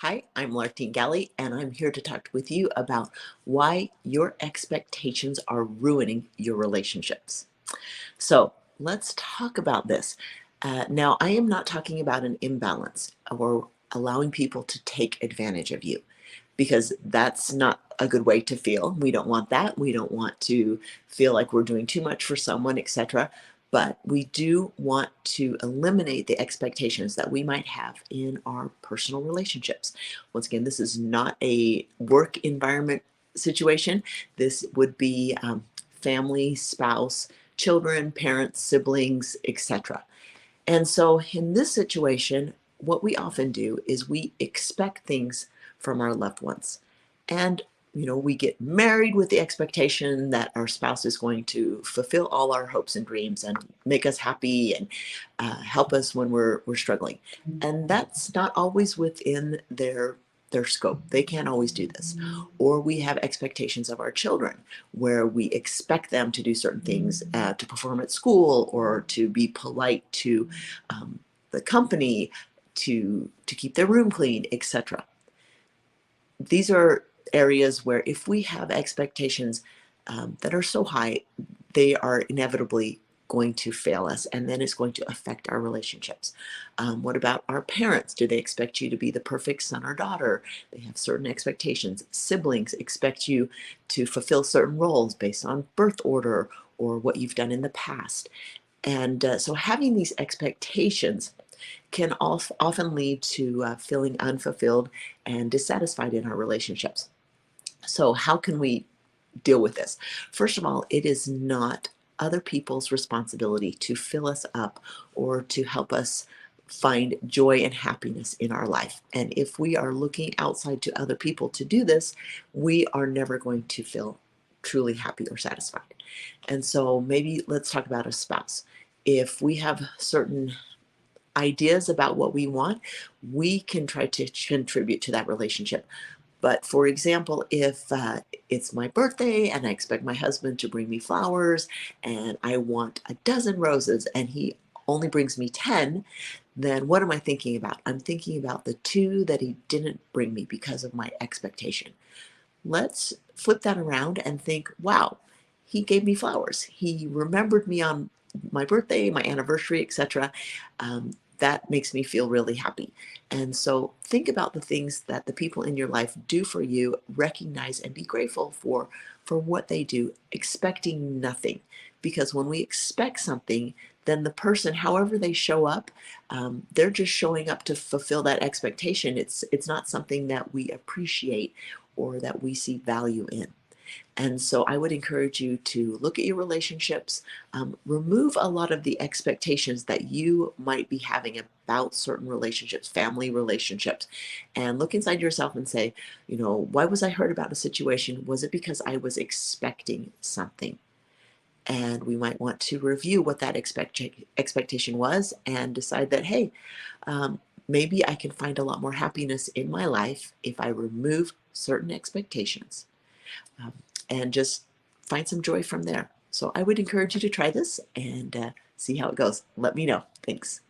Hi, I'm Lartine Galley, and I'm here to talk with you about why your expectations are ruining your relationships. So let's talk about this. Now, I am not talking about an imbalance or allowing people to take advantage of you because that's not a good way to feel. We don't want that. We don't want to feel like we're doing too much for someone, etc. But we do want to eliminate the expectations that we might have in our personal relationships. Once again, this is not a work environment situation. This would be family, spouse, children, parents, siblings, etc. And so in this situation, what we often do is we expect things from our loved ones. And we get married with the expectation that our spouse is going to fulfill all our hopes and dreams and make us happy and help us when we're struggling. And that's not always within their scope. They can't always do this. Or we have expectations of our children where we expect them to do certain things, to perform at school or to be polite to um, the company, to keep their room clean, etc. These are areas where if we have expectations that are so high, they are inevitably going to fail us, and then it's going to affect our relationships. What about our parents? Do they expect you to be the perfect son or daughter? They have certain expectations. Siblings expect you to fulfill certain roles based on birth order or what you've done in the past. And so having these expectations can often lead to feeling unfulfilled and dissatisfied in our relationships. So, how can we deal with this? First of all, it is not other people's responsibility to fill us up or to help us find joy and happiness in our life. And if we are looking outside to other people to do this, we are never going to feel truly happy or satisfied. And so, maybe let's talk about a spouse. If we have certain ideas about what we want, we can try to contribute to that relationship. But for example, if it's my birthday and I expect my husband to bring me flowers and I want a dozen roses and he only brings me 10, then what am I thinking about? I'm thinking about the two that he didn't bring me because of my expectation. Let's flip that around and think, wow, he gave me flowers. He remembered me on my birthday, my anniversary, etc. That makes me feel really happy. And so think about the things that the people in your life do for you, recognize and be grateful for what they do, expecting nothing. Because when we expect something, then the person, however they show up, they're just showing up to fulfill that expectation. It's not something that we appreciate or that we see value in. And so I would encourage you to look at your relationships, remove a lot of the expectations that you might be having about certain relationships, family relationships, and look inside yourself and say, why was I hurt about a situation? Was it because I was expecting something? And we might want to review what that expectation was and decide that, hey, maybe I can find a lot more happiness in my life if I remove certain expectations, um, and just find some joy from there. So I would encourage you to try this and see how it goes. Let me know. Thanks.